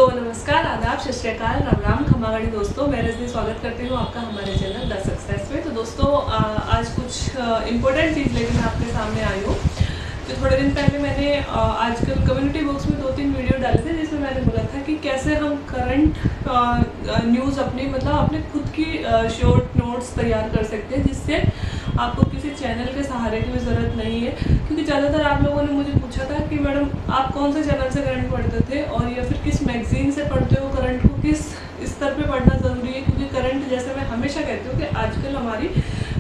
तो नमस्कार, आदाब, सत श्री अकाल, राम राम, खमागणी दोस्तों। मैं रजनी स्वागत करती हूँ आपका हमारे चैनल द सक्सेस में। तो दोस्तों आज कुछ इम्पोर्टेंट चीज़ लेकर मैं आपके सामने आई हूँ। तो थोड़े दिन पहले मैंने आजकल कम्युनिटी बॉक्स में 2-3 वीडियो डाले थे जिसमें मैंने बोला था कि कैसे हम करंट न्यूज़ अपनी अपने खुद की शॉर्ट नोट्स तैयार कर सकते हैं, जिससे आपको किसी चैनल के सहारे की भी ज़रूरत नहीं है। क्योंकि ज़्यादातर आप लोगों ने मुझे पूछा था कि मैडम आप कौन से चैनल से करंट पढ़ते थे और या फिर किस मैगज़ीन से पढ़ते हो, करंट को किस स्तर पे पढ़ना ज़रूरी है। क्योंकि करंट, जैसे मैं हमेशा कहती हूँ कि आजकल हमारी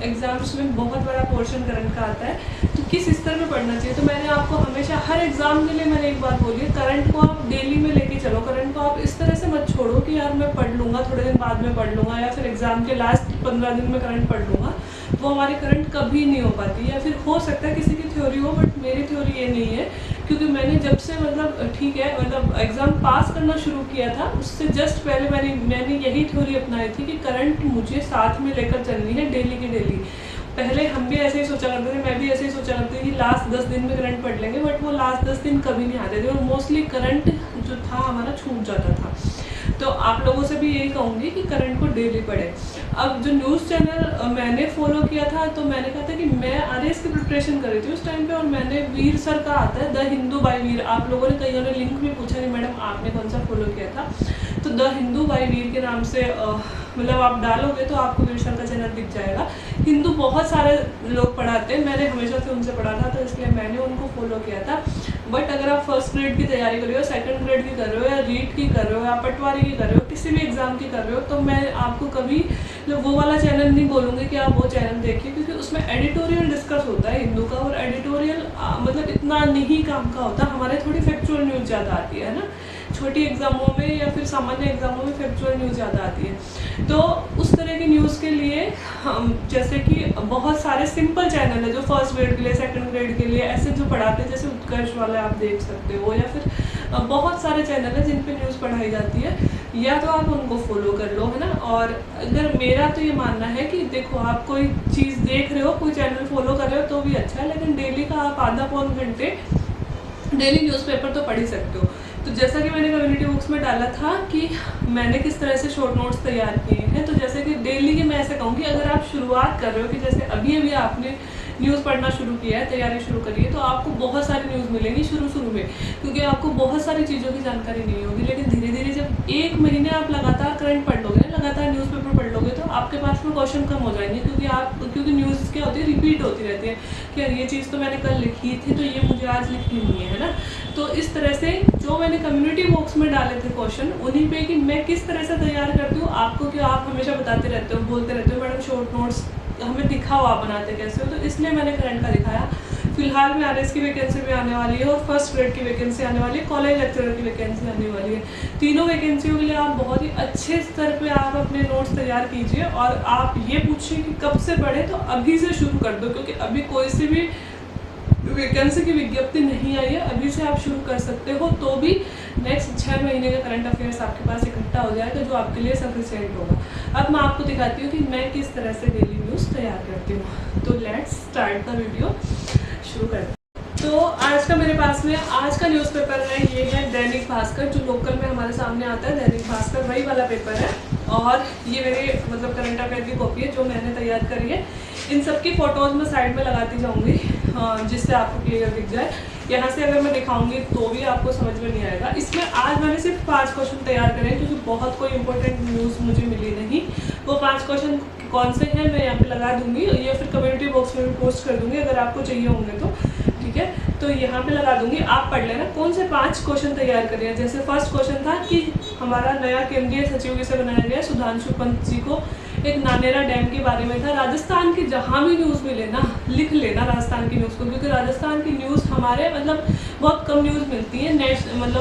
एग्ज़ाम्स में बहुत बड़ा पोर्शन करंट का आता है, तो किस स्तर पे पढ़ना चाहिए। तो मैंने आपको हमेशा हर एग्ज़ाम के लिए मैंने एक बात बोली है, करंट को आप डेली में लेके चलो। करंट को आप इस तरह से मत छोड़ो कि यार मैं पढ़ लूँगा, थोड़े दिन बाद में पढ़ लूँगा, या फिर एग्ज़ाम के लास्ट 15 दिन में करंट पढ़ लूँगा। वो हमारी करंट कभी नहीं हो पाती। या फिर हो सकता है किसी की थ्योरी हो, बट मेरी थ्योरी ये नहीं है। क्योंकि मैंने जब से ठीक है एग्ज़ाम पास करना शुरू किया था, उससे जस्ट पहले मैंने यही थ्योरी अपनाई थी कि करंट मुझे साथ में लेकर चलनी है डेली की डेली। पहले हम भी ऐसे ही सोचा करते थे, मैं भी ऐसे ही सोचा करती थी कि लास्ट 10 दिन में करंट पढ़ लेंगे, बट वो लास्ट 10 दिन कभी नहीं आते थे और मोस्टली करंट जो था हमारा छूट जाता था। तो आप लोगों से भी यही कहूँगी कि करंट को डेली पढ़ें। अब जो न्यूज़ चैनल मैंने फॉलो किया था, तो मैंने कहा था कि मैं आरएस की प्रिपरेशन कर रही थी उस टाइम पे, और मैंने वीर सर का आता है द हिंदू बाय वीर। आप लोगों ने कईयों ने लिंक भी पूछा कि मैडम आपने कौन सा फॉलो किया था। तो द हिंदू बाय वीर के नाम से आप डालोगे तो आपको वीर सर का चैनल दिख जाएगा। हिंदू बहुत सारे लोग पढ़ाते हैं, मैंने हमेशा से उनसे पढ़ा था, तो इसलिए मैंने उनको फॉलो किया था। बट अगर आप फर्स्ट ग्रेड की तैयारी कर रहे हो, सेकंड ग्रेड की कर रहे हो, या रीट की कर रहे हो, या पटवारी की कर रहे हो, किसी भी एग्ज़ाम की कर रहे हो, तो मैं आपको कभी वो वाला चैनल नहीं बोलूँगी कि आप वो चैनल देखिए। क्योंकि उसमें एडिटोरियल डिस्कस होता है हिंदू का, और एडिटोरियल इतना नहीं काम का होता। हमारे थोड़ी फैक्चुअल न्यूज़ ज़्यादा आती है ना, छोटी एग्ज़ामों में या फिर सामान्य एग्ज़ामों में फैक्चुअल न्यूज़ ज़्यादा आती है। तो उस तरह की न्यूज़ के लिए हम, जैसे कि बहुत सारे सिंपल चैनल है जो फर्स्ट ग्रेड के लिए, सेकंड ग्रेड के लिए ऐसे जो पढ़ाते हैं, जैसे उत्कर्ष वाले आप देख सकते हो, या फिर बहुत सारे चैनल है जिन पे न्यूज़ पढ़ाई जाती है, या तो आप उनको फॉलो कर लो, है ना। और अगर मेरा तो ये मानना है कि देखो, आप कोई चीज़ देख रहे हो, कोई चैनल फॉलो कर रहे हो तो भी अच्छा है, लेकिन डेली का आप आधा पौन घंटे डेली न्यूज़पेपर तो पढ़ ही सकते हो। तो जैसा कि मैंने कम्युनिटी बुक्स में डाला था कि मैंने किस तरह से शॉर्ट नोट्स तैयार किए हैं, तो जैसे कि डेली की मैं ऐसे कहूँगी, अगर आप शुरुआत कर रहे हो कि जैसे अभी आपने न्यूज़ पढ़ना शुरू किया है, तैयारी शुरू करी है, तो आपको बहुत सारी न्यूज़ मिलेंगी शुरू में, क्योंकि आपको बहुत सारी चीज़ों की जानकारी नहीं होगी। लेकिन धीरे धीरे जब 1 महीने आप लगातार करंट पढ़ लोगे, लगातार न्यूज़पेपर पढ़ लोगे, तो आपके पास में क्वेश्चन कम हो जाएंगे। क्योंकि न्यूज़ क्या होती है, रिपीट होती रहती है कि यार ये चीज़ तो मैंने कल लिखी थी, तो ये मुझे आज लिखनी नहीं है ना। तो इस तरह से जो मैंने कम्युनिटी बॉक्स में डाले थे क्वेश्चन, उन्हीं पे कि मैं किस तरह से तैयार करती हूँ आपको, कि आप हमेशा बताते रहते हो, बोलते रहते हो मैडम शॉर्ट नोट्स हमें दिखाओ आप बनाते कैसे हो, तो इसलिए मैंने करंट का दिखाया। फिलहाल में आरएस की वैकेंसी भी आने वाली है, और फर्स्ट ग्रेड की वैकेंसी आने वाली है, कॉलेज लेक्चरर की वैकेंसी आने वाली है। तीनों वैकेंसियों के लिए आप बहुत ही अच्छे स्तर पे आप अपने नोट्स तैयार कीजिए, और आप ये पूछिए कि कब से पढ़े, तो अभी से शुरू कर दो। क्योंकि अभी कोई सी भी वैकेंसी की विज्ञप्ति नहीं आई है, अभी से आप शुरू कर सकते हो, तो भी नेक्स्ट 6 महीने का करंट अफेयर्स आपके पास इकट्ठा हो जाएगा, जो आपके लिए सफिशिएंट होगा। अब मैं आपको दिखाती हूँ कि मैं किस तरह से डेली न्यूज़ तैयार करती हूँ। तो लेट्स स्टार्ट द वीडियो, शुरू करते हैं। तो आज का मेरे पास में आज का न्यूज़पेपर है, ये है दैनिक भास्कर, जो लोकल में हमारे सामने आता है। दैनिक भास्कर वही वाला पेपर है, और ये मेरे करंट अफेयर की कॉपी है जो मैंने तैयार करी है। इन सब की फ़ोटोज़ मैं साइड में लगाती जाऊँगी, जिससे आपको क्लियर दिख जाए। यहाँ से अगर मैं दिखाऊंगी तो भी आपको समझ में नहीं आएगा। इसमें आज मैंने सिर्फ 5 क्वेश्चन तैयार करे हैं, क्योंकि बहुत कोई इंपॉर्टेंट न्यूज़ मुझे मिली नहीं। वो 5 क्वेश्चन कौन से हैं मैं यहाँ पे लगा दूंगी, या फिर कम्युनिटी बॉक्स में भी पोस्ट कर दूंगी अगर आपको चाहिए होंगे तो, ठीक है। तो यहाँ पे लगा दूंगी, आप पढ़ लेना कौन से 5 क्वेश्चन तैयार करें हैं। जैसे फर्स्ट क्वेश्चन था कि हमारा नया केंद्रीय सचिव किसे बनाया गया, सुधांशु पंत जी को। एक नानेरा डैम के बारे में था। राजस्थान की जहाँ भी न्यूज़ मिले ना, लिख लेना राजस्थान की न्यूज़ को, क्योंकि राजस्थान की न्यूज़ हमारे बहुत कम न्यूज़ मिलती है।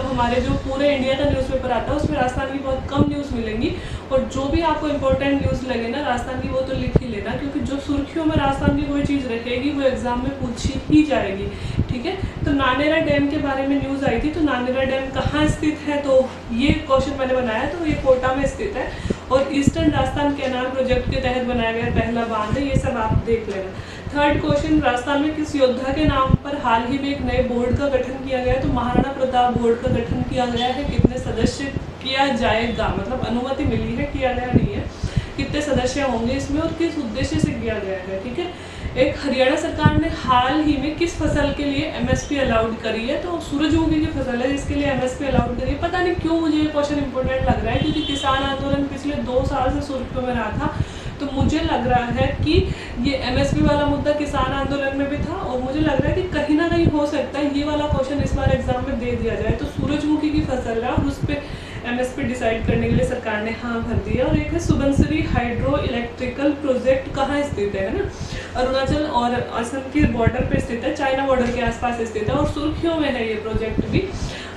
हमारे जो पूरे इंडिया का न्यूज़पेपर आता है उसमें राजस्थान की बहुत कम न्यूज़ मिलेंगी। और जो भी आपको इंपॉर्टेंट न्यूज़ लगे ना राजस्थान की, वो तो लिख ही लेना, क्योंकि जो सुर्खियों में राजस्थान की कोई चीज़ रहेगी वो एग्ज़ाम में पूछी ही जाएगी, ठीक है। तो नानेरा डैम के बारे में न्यूज़ आई थी। तो नानेरा डैम कहाँ स्थित है, तो ये क्वेश्चन मैंने बनाया, तो ये कोटा में स्थित है, और ईस्टर्न राजस्थान कैनाल प्रोजेक्ट के तहत बनाया गया पहला बांध है। ये सब आप देख लेना। थर्ड क्वेश्चन, राजस्थान में किस योद्धा के नाम पर हाल ही में एक नए बोर्ड का गठन किया गया है, तो महाराणा प्रताप बोर्ड का गठन किया गया है। कितने सदस्य किया जाएगा, मतलब अनुमति मिली है, किया गया नहीं है, कितने सदस्य होंगे इसमें और किस उद्देश्य से किया गया है, ठीक है। एक हरियाणा सरकार ने हाल ही में किस फसल के लिए MSP अलाउड करी है, तो सूरजमुखी की फसल है जिसके लिए MSP अलाउड करी है। पता नहीं क्यों मुझे ये क्वेश्चन इंपॉर्टेंट लग रहा है, क्योंकि किसान आंदोलन पिछले 2 साल से सुर्खियों में रहा था, तो मुझे लग रहा है कि ये MSP वाला मुद्दा किसान आंदोलन में भी था, और मुझे लग रहा है कि कहीं ना कहीं हो सकता है ये वाला क्वेश्चन इस बार एग्जाम में दे दिया जाए। तो सूरजमुखी की फसल है और उस पर MSP डिसाइड करने के लिए सरकार ने हाँ भर दिया। और एक है सुबनसिरी हाइड्रो इलेक्ट्रिकल प्रोजेक्ट, कहाँ स्थित है ना, अरुणाचल और असम के बॉर्डर पे स्थित है, चाइना बॉर्डर के आसपास स्थित है और सुर्खियों में है ये प्रोजेक्ट भी।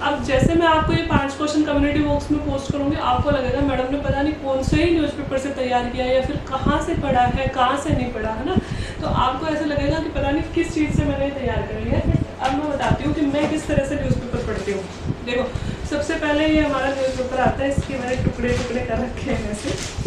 अब जैसे मैं आपको ये 5 क्वेश्चन कम्युनिटी बॉक्स में पोस्ट करूँगी, आपको लगेगा मैडम ने पता नहीं कौन से ही न्यूज़पेपर से तैयार किया या फिर कहाँ से पढ़ा है, कहाँ से नहीं पढ़ा है ना, तो आपको ऐसा लगेगा कि पता नहीं किस चीज़ से मैंने तैयार करी है। अब मैं बताती हूँ कि मैं किस तरह से न्यूज़पेपर पढ़ती हूँ। देखो, सबसे पहले ये हमारा न्यूज़पेपर आता है, इसके मैंने टुकड़े टुकड़े कर रखे हैं ऐसे।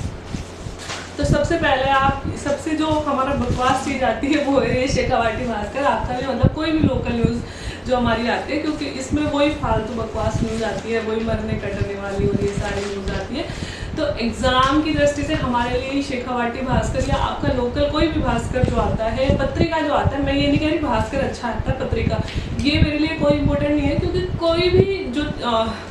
तो सबसे पहले आप सबसे जो हमारा बकवास चीज़ आती है वो है शेखावाटी भास्कर। आपका भी मतलब कोई भी लोकल न्यूज़ जो हमारी आती है, क्योंकि इसमें वही फालतू बकवास न्यूज़ आती है, वही मरने कटने वाली और ये सारी न्यूज़ आती है। तो एग्ज़ाम की दृष्टि से हमारे लिए शेखावाटी भास्कर या आपका लोकल कोई भी भास्कर जो आता है, पत्रिका जो आता है, मैं ये नहीं कह रही भास्कर अच्छा आता है, पत्रिका ये मेरे लिए कोई इम्पोर्टेंट नहीं है, क्योंकि कोई भी जो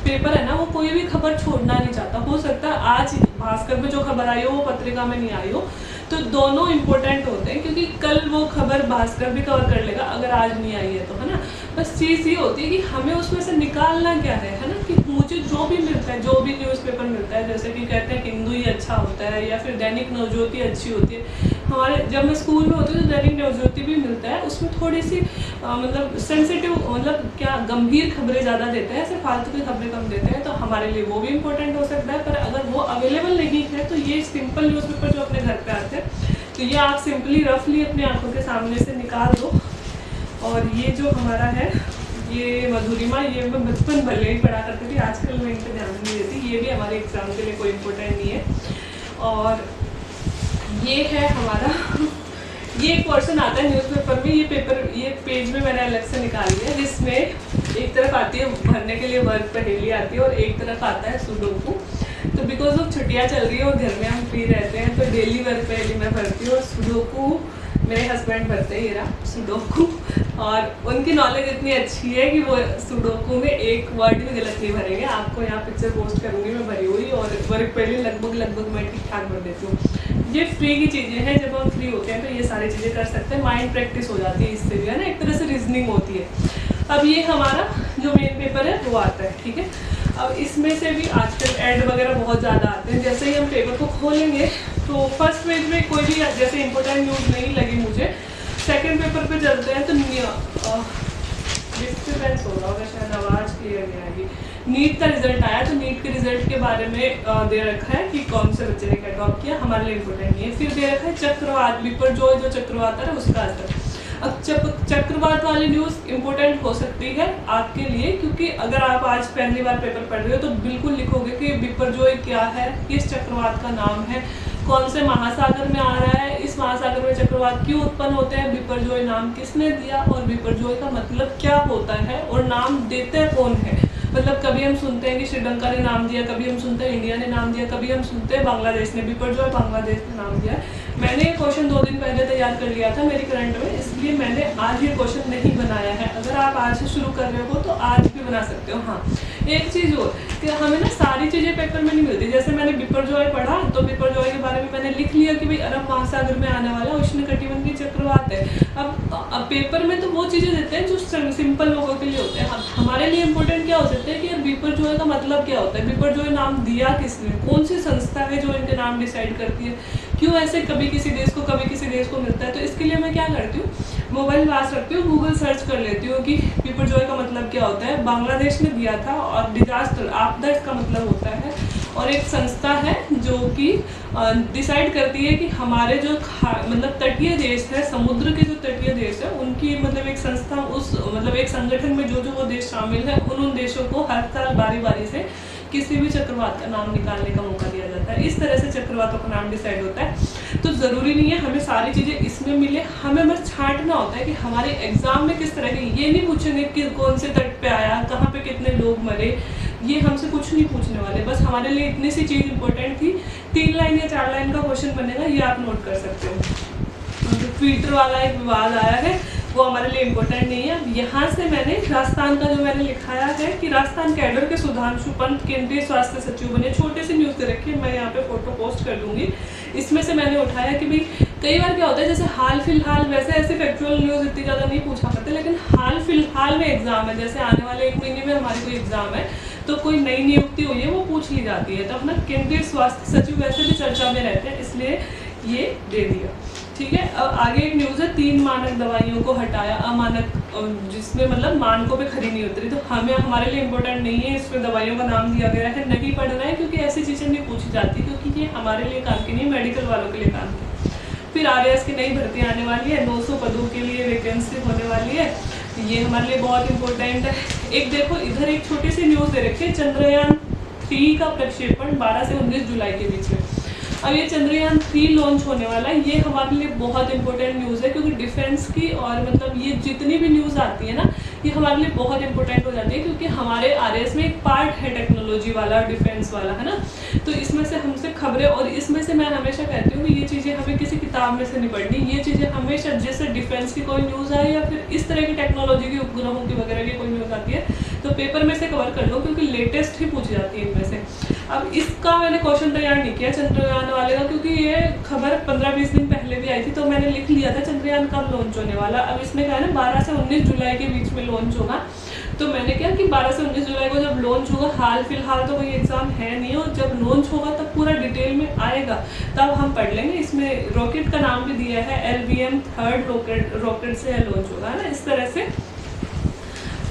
पेपर है ना वो कोई भी खबर छोड़ना नहीं चाहता। हो सकता है आज भास्कर में जो खबर आई हो वो पत्रिका में नहीं आई हो, तो दोनों इम्पोर्टेंट होते हैं, क्योंकि कल वो खबर भास्कर भी कवर कर लेगा अगर आज नहीं आई है तो, है ना। बस चीज़ ये होती है कि हमें उसमें से निकालना क्या है ना, कि मुझे जो भी मिलता है, जो भी न्यूज़पेपर मिलता है, जैसे कि कहते हैं हिंदू ही अच्छा होता है या फिर दैनिक नवज्योति अच्छी होती है। हमारे जब मैं स्कूल में होती हूँ तो दैनिक नवज्योति भी मिलता है, उसमें थोड़ी सी मतलब सेंसिटिव, मतलब क्या गंभीर खबरें ज़्यादा देते हैं, सिर्फ फालतू की खबरें कम देते हैं, तो हमारे लिए वो भी इम्पोर्टेंट हो सकता है। पर अगर वो अवेलेबल नहीं है तो ये सिंपल न्यूज़पेपर जो अपने घर पे आते हैं, तो ये आप सिंपली रफली अपनी आंखों के सामने से निकाल दो। और ये जो हमारा है ये मधुरिमा, ये मैं बचपन भले ही पढ़ा करती थी, आजकल मैं इन पर ध्यान नहीं देती, ये भी हमारे एग्जाम के लिए कोई इम्पोर्टेंट नहीं है। और ये है हमारा ये एक पोर्शन आता है न्यूज़पेपर में, ये पेज में मैंने अलग से निकाल लिया, जिसमें एक तरफ आती है भरने के लिए वर्क पहेली आती है और एक तरफ आता है सुडोकू। तो बिकॉज ऑफ छुट्टियाँ चल रही है और घर में हम फ्री रहते हैं, तो डेली वर्क पहेली मैं भरती हूँ और सुडोकू मेरे हस्बैंड भरते हैं, ये रहा सुडोकू। और उनकी नॉलेज इतनी अच्छी है कि वो सुडोकू में एक वर्ड भी गलत नहीं भरेंगे। आपको यहाँ पिक्चर पोस्ट करूँगी मैं भरी हुई, और वर्क पहले लगभग मैं ठीक ठाक भर देती हूँ। ये फ्री की चीज़ें हैं, जब हम फ्री होते हैं तो ये सारी चीज़ें कर सकते हैं, माइंड प्रैक्टिस हो जाती है इससे भी, है ना, एक तरह से रीजनिंग होती है। अब ये हमारा जो मेन पेपर है वो आता है, ठीक है। अब इसमें से भी आजकल ऐड वगैरह बहुत ज़्यादा आते हैं। जैसे ही हम पेपर को खोलेंगे तो फर्स्ट पेज में कोई भी जैसे इंपॉर्टेंट न्यूज़ नहीं लगी मुझे, सेकंड पेपर पे चलते हैं तो डिस्टर्बेंस हो रहा होगा शायद, आवाज़ क्लियर नहीं आएगी। नीट का रिजल्ट आया, तो नीट के रिजल्ट के बारे में दे रखा है कि कौन से बच्चे ने क्या टॉप किया, हमारे लिए इम्पोर्टेंट नहीं है। फिर दे रखा है चक्रवात, बिपरजॉय जो चक्रवात है उसका असर। अब चक्रवात वाली न्यूज़ इम्पोर्टेंट हो सकती है आपके लिए, क्योंकि अगर आप आज पहली बार पेपर पढ़ रहे हो तो बिल्कुल लिखोगे कि बिपरजॉय क्या है, किस चक्रवात का नाम है, कौन से महासागर में आ रहा है, इस महासागर में चक्रवात क्यों उत्पन्न होते हैं, बिपरजॉय नाम किसने दिया और बिपरजॉय का मतलब क्या होता है और नाम देते कौन है। मतलब कभी हम सुनते हैं कि श्रीलंका ने नाम दिया, कभी हम सुनते हैं इंडिया ने नाम दिया, कभी हम सुनते हैं बांग्लादेश ने, बिपरजॉय बांग्लादेश ने नाम दिया। मैंने ये क्वेश्चन 2 दिन पहले तैयार कर लिया था मेरी करंट में, इसलिए मैंने आज ये क्वेश्चन नहीं बनाया है। अगर आप आज से शुरू कर रहे हो तो आज भी बना सकते हो। हाँ, एक चीज़ और कि हमें ना सारी चीज़ें पेपर में नहीं मिलती। जैसे मैंने बिपरजॉय पढ़ा तो बिपरजॉय के बारे में मैंने लिख लिया कि भाई अरब महासागर में आने वाला उष्णकटिबंधीय चक्रवात है। अब पेपर में तो वो चीज़ें देते हैं जो सिंपल लोगों के लिए होते हैं। हमारे लिए इंपॉर्टेंट क्या हो सकता है कि यार बिपरजॉय का मतलब क्या होता है, बिपरजॉय नाम दिया किसने, कौन सी संस्था है जो इनके नाम डिसाइड करती है, क्यों ऐसे कभी किसी देश को कभी किसी देश को मिलता है। तो इसके लिए मैं क्या करती हूँ, मोबाइल पास रखती हूँ, गूगल सर्च कर लेती हूँ कि बिपरजॉय का मतलब क्या होता है। बांग्लादेश ने दिया था, और डिजास्टर आपदा का मतलब होता है, और एक संस्था है जो कि डिसाइड करती है कि हमारे जो मतलब तटीय देश है, समुद्र के जो तटीय देश है, उनकी मतलब एक संस्था उस मतलब एक संगठन में जो वो देश शामिल है, उन देशों को हर साल बारी बारी से किसी भी चक्रवात का नाम निकालने का मौका दिया जाता है। इस तरह से चक्रवातों का नाम डिसाइड होता है। तो ज़रूरी नहीं है हमें सारी चीज़ें इसमें मिले, हमें बस छांटना होता है कि हमारे एग्जाम में किस तरह के, ये नहीं पूछेंगे कि कौन से तट पे आया, कहाँ पे कितने लोग मरे, ये हमसे कुछ नहीं पूछने वाले, बस हमारे लिए इतनी सी चीज़ इंपॉर्टेंट थी। 3 लाइन या 4 लाइन का क्वेश्चन बनेगा, ये आप नोट कर सकते हो। तो ट्विटर वाला एक विवाद आया है, वो हमारे लिए इम्पोर्टेंट नहीं है। अब यहाँ से मैंने राजस्थान का जो मैंने लिखाया है कि राजस्थान कैडर के सुधांशु पंत केंद्रीय स्वास्थ्य सचिव बने, छोटे से न्यूज़ दे रखी है, मैं यहाँ पे फोटो पोस्ट कर दूंगी। इसमें से मैंने उठाया कि भाई कई बार क्या होता है, जैसे हाल फिलहाल वैसे ऐसे फैक्चुअल न्यूज़ इतनी ज़्यादा नहीं पूछा करते, लेकिन हाल फिलहाल में एग्जाम है, जैसे आने वाले 1 महीने में हमारी कोई एग्जाम है तो कोई नई नियुक्ति हुई है वो पूछ ली जाती है, तो अपना केंद्रीय स्वास्थ्य सचिव वैसे भी चर्चा में रहते हैं, इसलिए ये दे दिया। ठीक है, अब आगे एक न्यूज़ है, 3 मानक दवाइयों को हटाया, अमानक, जिसमें मतलब मानकों पे खरी नहीं उतरी, तो हमें हमारे लिए इम्पोर्टेंट नहीं है इसमें दवाइयों का नाम दिया गया है, नहीं पढ़ना है क्योंकि ऐसी चीज़ें नहीं पूछी जाती, क्योंकि ये हमारे लिए काम की नहीं, मेडिकल वालों के लिए काम की। फिर RAS की नई भर्ती आने वाली है, 900 पदों के लिए वैकेंसी होने वाली है, ये हमारे लिए बहुत इंपॉर्टेंट है। एक देखो इधर एक छोटी सी न्यूज़ दे रखी है, चंद्रयान 3 का प्रक्षेपण 12 से 19 जुलाई के बीच में। अब ये चंद्रयान 3 लॉन्च होने वाला है, ये हमारे लिए बहुत इंपॉर्टेंट न्यूज़ है, क्योंकि डिफेंस की और मतलब ये जितनी भी न्यूज़ आती है ना, ये हमारे लिए बहुत इंपॉर्टेंट हो जाती है, क्योंकि हमारे RAS में एक पार्ट है टेक्नोलॉजी वाला, डिफेंस वाला, है ना। तो इसमें से हमसे खबरें, और इसमें से मैं हमेशा कहती हूँ कि ये चीज़ें हमें किसी किताब में से नहीं पढ़नी, ये चीज़ें हमेशा जैसे डिफेंस की कोई न्यूज़ आए या फिर इस तरह की टेक्नोलॉजी की, उपग्रहों की वगैरह की कोई न्यूज़ आती है तो पेपर में से कवर कर लो, क्योंकि लेटेस्ट ही पूछी जाती है इनमें से। अब इसका मैंने क्वेश्चन तैयार नहीं किया चंद्रयान वाले का, क्योंकि ये खबर 15-20 दिन पहले भी आई थी, तो मैंने लिख लिया था चंद्रयान कब लॉन्च होने वाला। अब इसमें क्या है ना, 12 से 19 जुलाई के बीच में लॉन्च होगा, तो मैंने क्या कि 12 से 19 जुलाई को जब लॉन्च होगा, हाल फिलहाल तो कोई एग्जाम है नहीं, और जब लॉन्च होगा तब पूरा डिटेल में आएगा, तब हम पढ़ लेंगे। इसमें रॉकेट का नाम भी दिया है, LVM 3 रॉकेट से लॉन्च होगा ना, इस तरह से।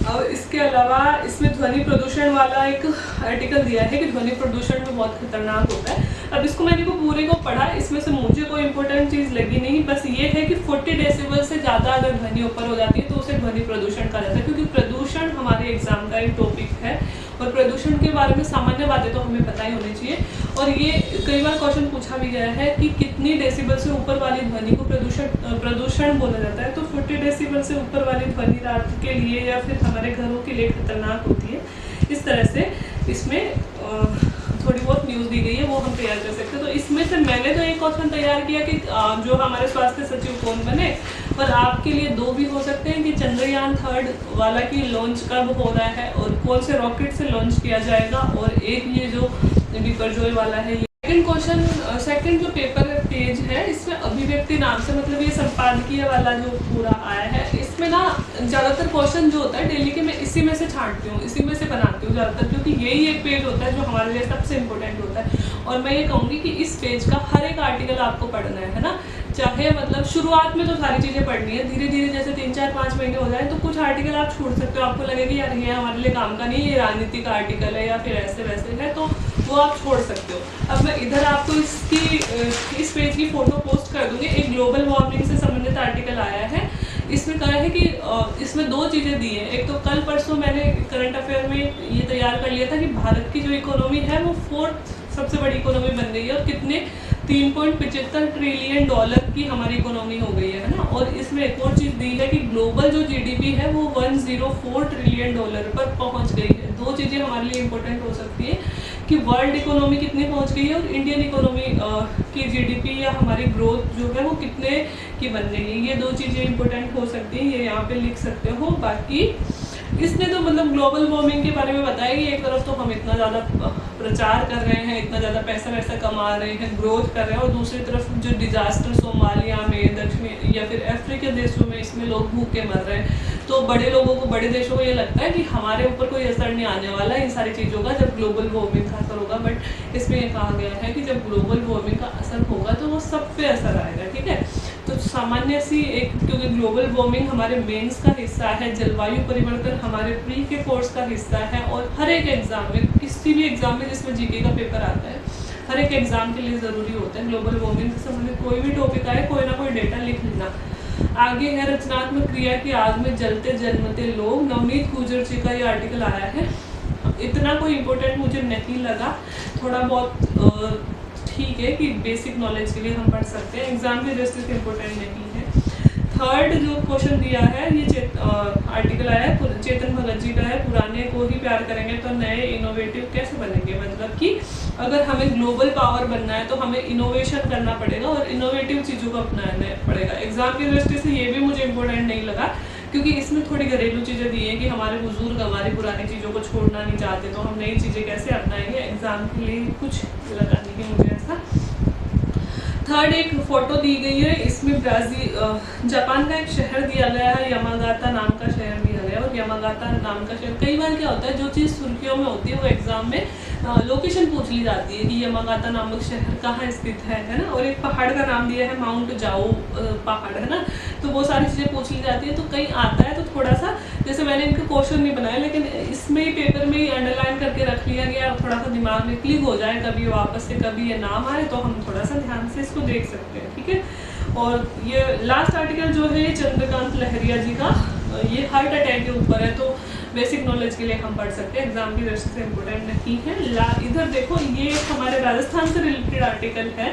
अब इसके अलावा इसमें ध्वनि प्रदूषण वाला एक आर्टिकल दिया है कि ध्वनि प्रदूषण भी बहुत खतरनाक होता है। अब इसको मैंने पूरे को पढ़ा, इसमें से मुझे कोई इंपॉर्टेंट चीज़ लगी नहीं, बस ये है कि 40 डेसिबल से ज़्यादा अगर ध्वनि ऊपर हो जाती है तो उसे ध्वनि प्रदूषण कहा जाता है, क्योंकि प्रदूषण हमारे एग्जाम का एक टॉपिक है, और प्रदूषण के बारे में सामान्य बातें तो हमें पता ही होनी चाहिए। और ये कई बार क्वेश्चन पूछा भी गया है कि कितनी डेसिबल से ऊपर वाली ध्वनि को प्रदूषण बोला जाता है, तो 40 डेसिबल से ऊपर वाली ध्वनि रात के लिए या फिर हमारे घरों के लिए खतरनाक होती है। इस तरह से इसमें थोड़ी बहुत न्यूज़ दी गई है, वो हम तैयार कर सकते हैं। तो इसमें से मैंने तो एक क्वेश्चन तैयार किया कि जो हमारे स्वास्थ्य सचिव कौन बने, पर आपके लिए 2 भी हो सकते हैं कि चंद्रयान 3 वाला की लॉन्च कब हो रहा है और कौन से रॉकेट से लॉन्च किया जाएगा, और एक ये जो बिपरजॉय वाला है। सेकंड क्वेश्चन, सेकंड जो पेपर पेज है, इसमें अभिव्यक्ति नाम से, मतलब ये संपादकीय वाला जो पूरा आया है, इसमें ना ज़्यादातर क्वेश्चन जो होता है डेली के, मैं इसी में से छांटती हूँ, इसी में से बनाती हूँ ज़्यादातर, क्योंकि यही एक पेज होता है जो हमारे लिए सबसे इम्पोर्टेंट होता है। और मैं ये कहूँगी कि इस पेज का हर एक आर्टिकल आपको पढ़ना है ना, चाहे मतलब शुरुआत में तो सारी चीज़ें पढ़नी है, धीरे धीरे जैसे 3-4-5 महीने हो जाए तो कुछ आर्टिकल आप छोड़ सकते हो, आपको लगेगी यार ये हमारे लिए काम का नहीं, ये राजनीति का आर्टिकल है या फिर ऐसे वैसे है, तो वो आप छोड़ सकते हो। अब मैं इधर आपको इस पेज की फ़ोटो पोस्ट कर दूँगी। एक ग्लोबल वार्मिंग से संबंधित आर्टिकल आया है, इसमें कहा है कि इसमें 2 चीज़ें दी हैं। एक तो कल परसों मैंने करंट अफेयर में ये तैयार कर लिया था कि भारत की जो इकोनॉमी है वो 4th सबसे बड़ी इकोनॉमी बन गई है, और कितने 3.75 ट्रिलियन डॉलर की हमारी इकोनॉमी हो गई है ना। और इसमें एक और चीज़ दी है कि ग्लोबल जो GDP है वो 104 ट्रिलियन डॉलर पर पहुंच गई है। 2 चीज़ें हमारे लिए इंपॉर्टेंट हो सकती है कि वर्ल्ड इकोनॉमी कितनी पहुंच गई है, और इंडियन इकोनॉमी की GDP या हमारी ग्रोथ जो है वो कितने की बन गई है। ये 2 चीज़ें इंपॉर्टेंट हो सकती हैं, ये यहाँ पे लिख सकते हो। बाकी इसने तो मतलब ग्लोबल वार्मिंग के बारे में बताया कि एक तरफ तो हम इतना ज़्यादा प्रचार कर रहे हैं, इतना ज़्यादा पैसा वैसा कमा रहे हैं, ग्रोथ कर रहे हैं, और दूसरी तरफ जो डिजास्टर सोमालिया में, दक्षिण या फिर अफ्रीका देशों में, इसमें लोग भूखे मर रहे हैं। तो बड़े लोगों को, बड़े देशों को ये लगता है कि हमारे ऊपर कोई असर नहीं आने वाला इन सारी चीज़ों का जब ग्लोबल वार्मिंग का असर होगा, बट इसमें ये कहा गया है कि जब ग्लोबल वार्मिंग का असर होगा तो वो सब पे असर आएगा। ठीक है, तो सामान्य सी एक, क्योंकि ग्लोबल वार्मिंग हमारे मेंस का हिस्सा है, जलवायु परिवर्तन हमारे प्री के कोर्स का हिस्सा है, और हर एक एग्जाम में, किसी भी एग्जाम में जिसमें जीके का पेपर आता है, हर एक एग्जाम के लिए ज़रूरी होता है ग्लोबल वार्मिंग से संबंधित कोई भी टॉपिक आए, कोई ना कोई डेटा लिख लेना। आगे है रचनात्मक क्रिया की आग में जलते जन्मते लोग, नवनीत गुजर जी का ये आर्टिकल आया है। इतना कोई इम्पोर्टेंट मुझे नहीं लगा, थोड़ा बहुत ठीक है कि बेसिक नॉलेज के लिए हम पढ़ सकते हैं, एग्जाम की दृष्टि से इम्पोर्टेंट नहीं है। थर्ड जो क्वेश्चन दिया है ये आर्टिकल आया है चेतन भगत जी का है, पुराने को ही प्यार करेंगे तो नए इनोवेटिव कैसे बनेंगे। मतलब कि अगर हमें ग्लोबल पावर बनना है तो हमें इनोवेशन करना पड़ेगा और इनोवेटिव चीज़ों को अपनाना पड़ेगा। एग्जाम की दृष्टि से ये भी मुझे इम्पोर्टेंट नहीं लगा, क्योंकि इसमें थोड़ी घरेलू चीज़ें दी हैं कि हमारे बुजुर्ग हमारी पुरानी चीज़ों को छोड़ना नहीं चाहते, तो हम नई चीज़ें कैसे अपनाएंगे। एग्जाम के लिए कुछ लगा नहीं मुझे ऐसा। थर्ड एक फोटो दी गई है, इसमें ब्राज़ील जापान का एक शहर दिया गया है, यामागाता नाम का शहर दिया गया है। और यामागाता नाम का शहर, कई बार क्या होता है जो चीज़ सुर्खियों में होती है वो एग्जाम में लोकेशन पूछ ली जाती है कि यामागाता नामक शहर कहाँ स्थित है ना। और एक पहाड़ का नाम दिया है माउंट जाओ पहाड़, है ना। तो वो सारी चीज़ें पूछ ली जाती है, तो कहीं आता है तो थोड़ा सा, जैसे मैंने इनका क्वेश्चन नहीं बनाया लेकिन इसमें ही पेपर में ही अंडरलाइन करके रख लिया गया, थोड़ा सा दिमाग में क्लिक हो जाए, कभी वापस से कभी ये नाम आए तो हम थोड़ा सा ध्यान से इसको देख सकते हैं, ठीक है। और ये लास्ट आर्टिकल जो है चंद्रकांत लहरिया जी का, ये हार्ट अटैक के ऊपर है, तो बेसिक नॉलेज के लिए हम पढ़ सकते हैं, एग्जाम की दृष्टि से इम्पोर्टेंट नहीं है। इधर देखो ये हमारे राजस्थान से रिलेटेड आर्टिकल है,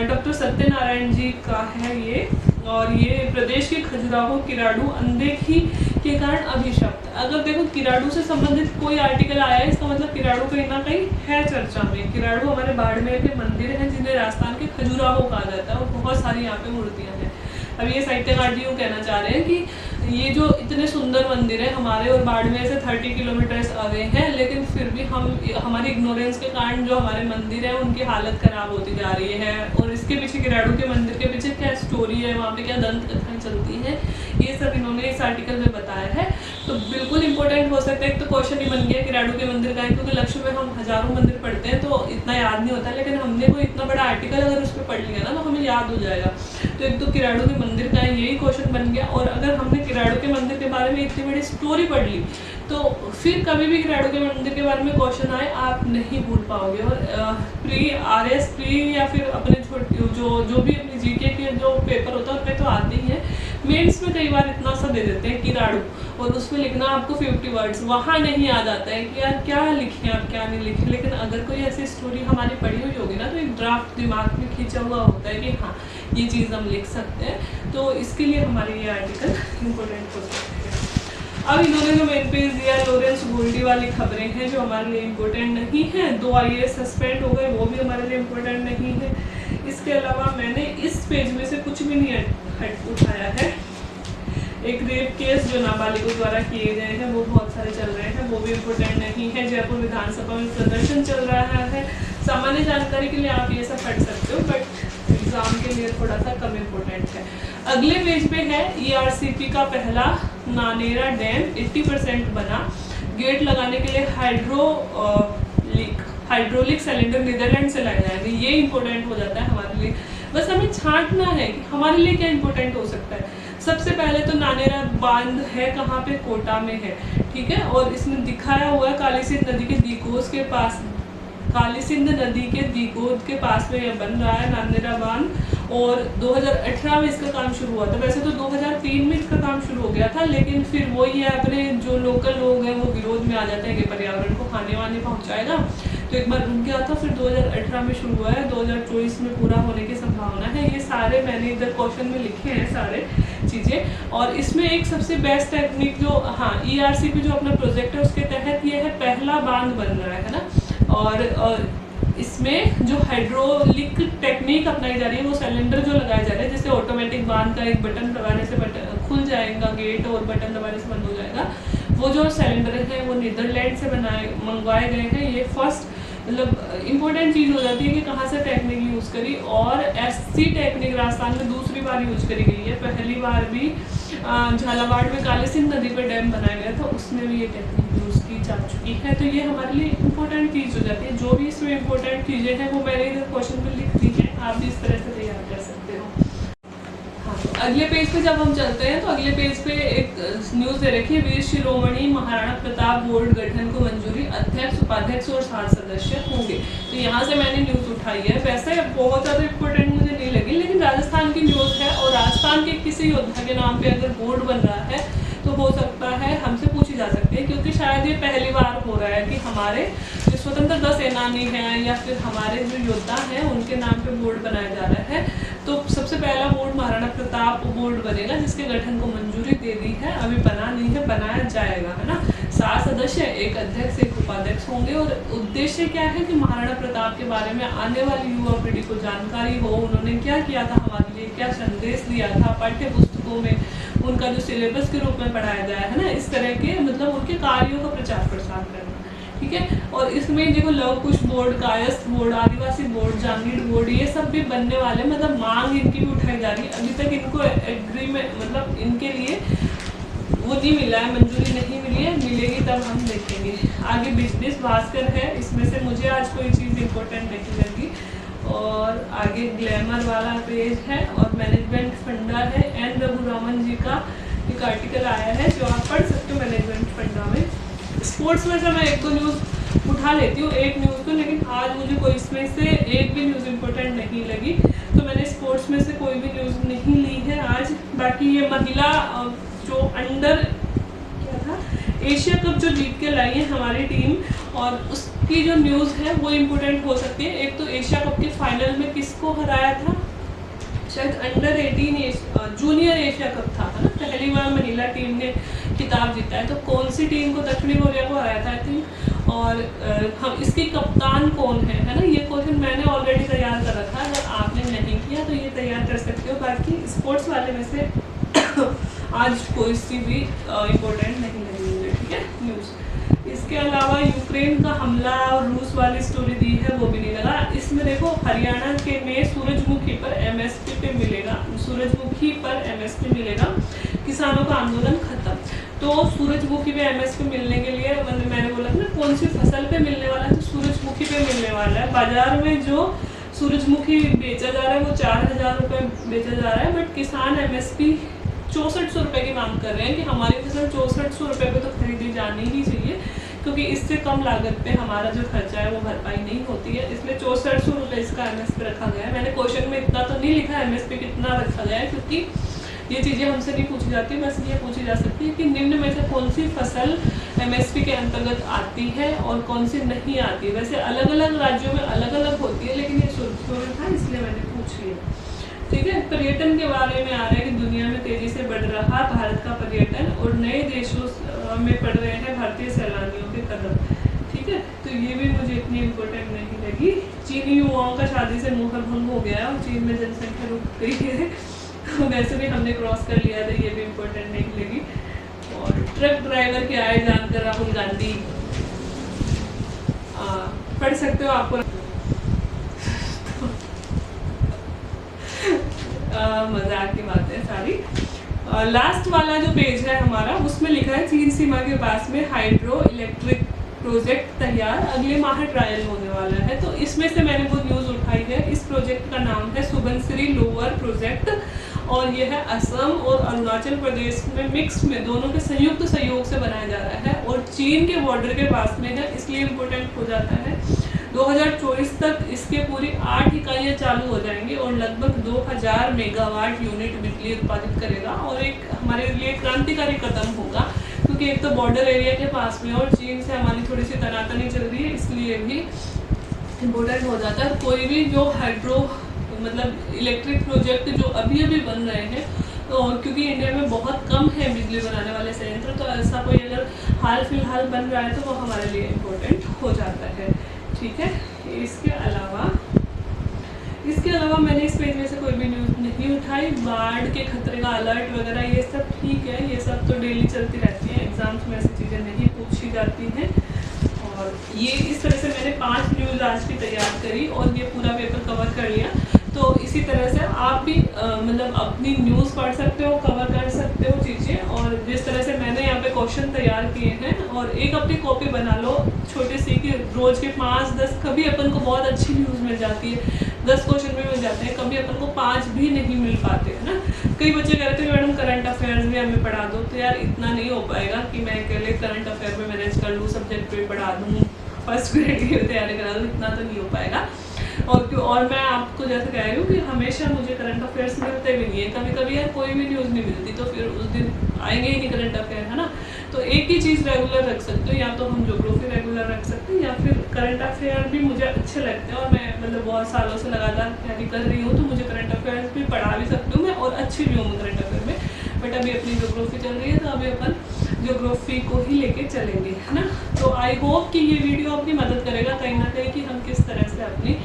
डॉक्टर सत्यनारायण जी का है ये। और ये प्रदेश के खजुराहो किराड़ू अनदेखी के कारण अभिशप्त। अगर देखो किराड़ू से संबंधित कोई आर्टिकल आया है, इसका मतलब किराड़ू कहीं ना कहीं है चर्चा में। किराड़ू हमारे बाड़मेर के मंदिर हैं जिन्हें राजस्थान के खजुराहो कहा जाता है, और बहुत सारी यहाँ पे मूर्तियाँ हैं। अब ये साहित्यकार जी यूँ कहना चाह रहे हैं कि ये जो इतने सुंदर मंदिर है हमारे और बाड़मेर से 30 किलोमीटर्स अवे हैं, लेकिन फिर भी हमारी इग्नोरेंस के कारण जो हमारे मंदिर है उनकी हालत खराब होती जा रही है। और इसके पीछे किराड़ू के मंदिर के पीछे क्या स्टोरी है, वहाँ पे क्या दंत कथाएँ चलती हैं, ये सब इन्होंने इस आर्टिकल में बताया है। तो बिल्कुल इंपॉर्टेंट हो सकता है। एक तो क्वेश्चन ही बन गया किराड़ू के मंदिर का है, क्योंकि लक्ष्य में हम हजारों मंदिर पढ़ते हैं तो इतना याद नहीं होता, लेकिन हमने कोई इतना बड़ा आर्टिकल अगर उस पर पढ़ लिया ना तो हमें याद हो जाएगा। तो एक तो किराड़ू के मंदिर का यही क्वेश्चन बन गया। और अगर हमने किराड़ू के मंदिर के बारे में इतनी बड़ी स्टोरी पढ़ ली तो फिर कभी भी किराड़ू के मंदिर के बारे में क्वेश्चन आए आप नहीं भूल पाओगे। और प्री RS प्री या फिर अपने छोटे जो भी अपनी जीके के जो पेपर होता है उनमें तो आते ही है। मेंस में कई बार इतना सा दे देते हैं किराड़ू, और उसमें लिखना आपको 50 वर्ड्स, वहाँ नहीं याद आता है कि यार क्या लिखें आप क्या नहीं लिखें। लेकिन अगर कोई ऐसी स्टोरी हमारी पढ़ी हुई होगी ना तो एक ड्राफ्ट दिमाग में खींचा हुआ होता है कि हाँ ये चीज़ हम लिख सकते हैं, तो इसके लिए हमारे ये आर्टिकल इम्पोर्टेंट हो सकते हैं। अब इन्होंने जो मेन पेज दिया लॉरेंस गोल्डी वाली खबरें हैं जो हमारे लिए इम्पोर्टेंट नहीं है। 2 IAS सस्पेंड हो गए, वो भी हमारे लिए इम्पोर्टेंट नहीं है। इसके अलावा मैंने इस पेज में से कुछ भी नहीं उठाया है। एक रेप केस जो नाबालिगों द्वारा किए गए हैं वो बहुत सारे चल रहे हैं, वो भी इम्पोर्टेंट नहीं है। जयपुर विधानसभा में प्रदर्शन चल रहा है। सामान्य जानकारी के लिए आप ये सब पढ़ सकते हो, बट एग्जाम के लिए थोड़ा सा कम इम्पोर्टेंट है। अगले पेज पे है ERCP का पहला नानेरा डैम 80% बना, गेट लगाने के लिए हाइड्रोलिक सिलेंडर नीदरलैंड से लाया जाएगा। ये इंपॉर्टेंट हो जाता है हमारे लिए। बस हमें छांटना है कि हमारे लिए क्या इंपॉर्टेंट हो सकता है। सबसे पहले तो नानेरा बांध है कहाँ पे, कोटा में है, ठीक है। और इसमें दिखाया हुआ है काली सिंध नदी के दीकोस के पास, काली सिंध नदी के दीकोद के पास में यह बन रहा है नानेरा बांध। और 2018 में इसका काम शुरू हुआ था। वैसे तो 2003 में इसका काम शुरू हो गया था, लेकिन फिर वही है अपने जो लोकल लोग हैं वो विरोध में आ जाते हैं कि पर्यावरण को हानि वानी पहुंचाएगा, तो एक बार रुक गया था, फिर 2018 में शुरू हुआ है, 2024 में पूरा होने की संभावना है। ये सारे मैंने इधर क्वेश्चन में लिखे हैं सारे चीज़ें। और इसमें एक सबसे बेस्ट टेक्निक जो ERCP जो अपना प्रोजेक्ट है उसके तहत ये है पहला बांध बन रहा है ना। और इसमें जो हाइड्रोलिक टेक्निक अपनाई जा रही है वो सिलेंडर जो लगाया जा रहा है, जैसे ऑटोमेटिक बांध का एक बटन दबाने से खुल जाएगा गेट और बटन दबाने से बंद हो जाएगा। वो जो सिलेंडर है वो नीदरलैंड से मंगवाए गए हैं। ये फर्स्ट मतलब इम्पोर्टेंट चीज़ हो जाती है कि कहाँ से टेक्निक यूज़ करी। और ऐसी टेक्निक राजस्थान में दूसरी बार यूज करी गई है। पहली बार भी झालावाड़ में काली सिंध नदी पर डैम बनाया गया था, उसमें भी ये टेक्निक यूज़ की जा चुकी है। तो ये हमारे लिए इम्पोर्टेंट चीज़ हो जाती है। जो भी इसमें इम्पोर्टेंट चीज़ें हैं वो मैंने इधर क्वेश्चन में लिख दी हैं, आप भी इस तरह से तैयार कर सकते हो। अगले पेज पे जब हम चलते हैं तो अगले पेज पे एक न्यूज़ दे रखी है, वीर शिरोमणि महाराणा प्रताप बोर्ड गठन को मंजूरी, अध्यक्ष उपाध्यक्ष और 7 सदस्य होंगे। तो यहाँ से मैंने न्यूज़ उठाई है। वैसे बहुत ज़्यादा इम्पोर्टेंट मुझे नहीं लगी, लेकिन राजस्थान की न्यूज़ है और राजस्थान के किसी योद्धा के नाम पे अगर बोर्ड बन रहा है तो हो सकता है हमसे पूछी जा सकती है, क्योंकि शायद ये पहली बार हो रहा है कि हमारे जो स्वतंत्रता सेनानी हैं या फिर हमारे जो योद्धा हैं उनके नाम पे बोर्ड बनाया जा रहा है। तो सबसे पहला बोर्ड महाराणा प्रताप बोर्ड बनेगा, जिसके गठन को मंजूरी दे दी है, अभी बना नहीं है, बनाया जाएगा, है ना। 7 सदस्य, एक अध्यक्ष एक उपाध्यक्ष होंगे। और उद्देश्य क्या है कि महाराणा प्रताप के बारे में आने वाली युवा पीढ़ी को जानकारी हो, उन्होंने क्या किया था हमारे लिए, क्या संदेश दिया था, पाठ्य पुस्तकों में उनका जो सिलेबस के रूप में पढ़ाया जाए, है ना, इस तरह के मतलब उनके कार्यों का प्रचार प्रसार करना, ठीक है। और इसमें देखो लव कुश बोर्ड, कायस्थ बोर्ड, आदिवासी बोर्ड, जांगीड़ बोर्ड, ये सब भी बनने वाले, मतलब मांग इनकी भी उठाई जा रही है। अभी तक इनको एग्रीमेंट मतलब इनके लिए वो नहीं मिला है, मंजूरी नहीं मिली है, मिलेगी तब हम देखेंगे। आगे बिजनेस भास्कर है, इसमें से मुझे आज कोई चीज़ इम्पोर्टेंट नहीं लगी। और आगे ग्लैमर वाला पेज है और मैनेजमेंट फंडा है। एन रघुरामन जी का एक आर्टिकल आया है जो आप पढ़ सकते हो मैनेजमेंट फंडा में। स्पोर्ट्स में से मैं 1-2 न्यूज़ उठा लेती हूँ, एक न्यूज़ तो, लेकिन आज मुझे कोई इसमें से एक भी न्यूज़ इम्पोर्टेंट नहीं लगी, तो मैंने स्पोर्ट्स में से कोई भी न्यूज़ नहीं ली है आज। बाकी ये महिला जो अंडर क्या था एशिया कप जो जीत के लाई है हमारी टीम, और उसकी जो न्यूज़ है वो इम्पोर्टेंट हो सकती है। एक तो एशिया कप के फाइनल में किसको हराया था, शायद अंडर 18 जूनियर एशिया कप था, है ना, पहली बार महिला टीम ने खिताब जीता है। तो कौन सी टीम को, दक्षिणी कोरिया को हराया था आई थिंक। और हम इसकी कप्तान कौन है ना, ये क्वेश्चन मैंने ऑलरेडी तैयार कर रखा है, अगर आपने नहीं किया तो ये तैयार कर सकते हो। बाकी स्पोर्ट्स वाले में से आज कोई सी भी इम्पोर्टेंट नहीं लगी मुझे, ठीक है न्यूज़। इसके अलावा यूक्रेन का हमला और रूस वाली स्टोरी दी है, वो भी नहीं लगा। इसमें देखो हरियाणा के में सूरजमुखी पर एमएसपी पे मिलेगा, सूरजमुखी पर एमएसपी मिलेगा, किसानों का आंदोलन खत्म। तो सूरजमुखी पे एमएसपी मिलने के लिए मैंने बोला ना कौन सी फसल पे मिलने वाला है, तो सूरजमुखी पे मिलने वाला है। बाजार में जो सूरजमुखी बेचा जा रहा है वो 4000 रुपये बेचा जा रहा है, बट किसान एमएसपी 6400 रुपये की मांग कर रहे हैं कि हमारी फसल 6400 रुपये पे तो खरीदी जानी ही चाहिए, क्योंकि इससे कम लागत पे हमारा जो खर्चा है वो भरपाई नहीं होती है, इसलिए 6400 रुपये इसका एमएसपी रखा गया है। मैंने क्वेश्चन में इतना तो नहीं लिखा एमएसपी कितना रखा गया है, क्योंकि ये चीज़ें हमसे नहीं पूछी जाती, बस ये पूछी जा सकती है कि निम्न में से कौन सी फसल एमएसपी के अंतर्गत आती है और कौन सी नहीं आती है। वैसे अलग अलग राज्यों में अलग अलग होती है, लेकिन ये शुरू था इसलिए मैंने पूछ लिया, ठीक है। पर्यटन के बारे में आ रहा है कि दुनिया में तेजी से बढ़ रहा भारत का पर्यटन और नए देशों में पड़ रहे हैं भारतीय सैलानियों के कदम, ठीक है। तो ये भी मुझे इतनी इम्पोर्टेंट नहीं लगी। चीनी युवाओं का शादी से मोह भंग हो गया और चीन में जनसंख्या रुक गई है, वैसे भी हमने क्रॉस कर लिया था, ये भी इम्पोर्टेंट नहीं लगी। और ट्रक ड्राइवर की आय जानकर राहुल गांधी पढ़ सकते हो, आपको मजाक की बातें सारी। लास्ट वाला जो पेज है हमारा उसमें लिखा है चीन सीमा के पास में हाइड्रो इलेक्ट्रिक प्रोजेक्ट तैयार, अगले माह ट्रायल होने वाला है। तो इसमें से मैंने वो न्यूज़ उठाई है। इस प्रोजेक्ट का नाम है सुबनसिरी लोअर प्रोजेक्ट, और यह है असम और अरुणाचल प्रदेश में मिक्स में दोनों के संयुक्त सहयोग से बनाया जा रहा है और चीन के बॉर्डर के पास में है, इसलिए इम्पोर्टेंट हो जाता है। 2024 तक इसके पूरी 8 इकाइयाँ चालू हो जाएंगी और लगभग 2000 मेगावाट यूनिट बिजली उत्पादित करेगा, और एक हमारे लिए क्रांतिकारी कदम होगा, क्योंकि एक तो बॉर्डर एरिया के पास में और चीन से हमारी थोड़ी सी तनातनी चल रही है, इसलिए भी इम्पोर्टेंट हो जाता है। कोई भी जो हाइड्रो मतलब इलेक्ट्रिक प्रोजेक्ट जो अभी अभी बन रहे हैं, तो क्योंकि इंडिया में बहुत कम है बिजली बनाने वाले संयंत्र, तो ऐसा कोई अगर हाल फिलहाल बन रहा है तो वो हमारे लिए इम्पोर्टेंट हो जाता है, ठीक है। इसके अलावा मैंने इस पेज में से कोई भी न्यूज़ नहीं उठाई। बाढ़ के खतरे का अलर्ट वगैरह ये सब ठीक है, ये सब तो डेली चलती रहती है, एग्जाम्स में ऐसी चीज़ें नहीं पूछी जाती हैं। और ये इस तरह से मैंने 5 न्यूज़ आज की तैयार करी और ये पूरा पेपर कवर कर लिया। तो इसी तरह से आप भी मतलब अपनी न्यूज़ पढ़ सकते हो, कवर कर सकते हो चीज़ें, और जिस तरह से मैंने यहाँ पे क्वेश्चन तैयार किए हैं, और एक अपनी कॉपी बना लो छोटी सी कि रोज़ के 5-10, कभी अपन को बहुत अच्छी न्यूज़ मिल जाती है, 10 क्वेश्चन भी मिल जाते हैं, कभी अपन को 5 भी नहीं मिल पाते है ना। कई बच्चे कहते हैं मैडम करंट अफेयर्स भी हमें पढ़ा दो, तो यार इतना नहीं हो पाएगा कि मैं अकेले करंट अफेयर में मैनेज कर लूँ, सब्जेक्ट पे पढ़ा दूँ, फर्स्ट ग्रेड की तैयारी करा दूँ, इतना तो नहीं हो पाएगा। और मैं आपको जैसे कह रही हूँ कि हमेशा मुझे करंट अफेयर्स मिलते भी नहीं है, कभी कभी यार कोई भी न्यूज़ नहीं मिलती तो फिर उस दिन आएंगे ही नहीं करंट अफेयर, है ना। तो एक ही चीज़ रेगुलर रख सकते हो, या तो हम ज्योग्राफी रेगुलर रख सकते हैं या फिर करंट अफेयर भी मुझे अच्छे लगते हैं, और मैं मतलब बहुत सालों से लगातार तैयारी कर रही हूँ, तो मुझे करंट अफेयर्स भी पढ़ा भी सकती हूँ मैं, और अच्छी भी हूँ करंट अफेयर में। बट अभी अपनी ज्योग्राफी चल रही है तो अभी अपन ज्योग्राफी को ही लेके चलेंगे, है ना। तो आई होप कि ये वीडियो अपनी मदद करेगा कहीं ना कहीं कि हम किस तरह से अपनी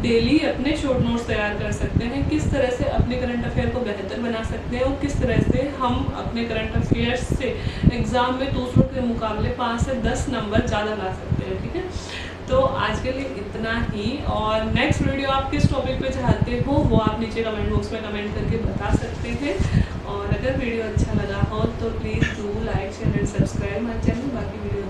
डेली अपने शॉर्ट नोट्स तैयार कर सकते हैं, किस तरह से अपने करंट अफेयर को बेहतर बना सकते हैं, और किस तरह से हम अपने करंट अफेयर्स से एग्ज़ाम में दूसरों के मुकाबले 5 से 10 नंबर ज़्यादा ला सकते हैं, ठीक है। तो आज के लिए इतना ही, और नेक्स्ट वीडियो आप किस टॉपिक पे चाहते हो वो आप नीचे कमेंट बॉक्स में कमेंट करके बता सकते हैं। और अगर वीडियो अच्छा लगा हो तो please do like share and subscribe my channel. बाकी वीडियो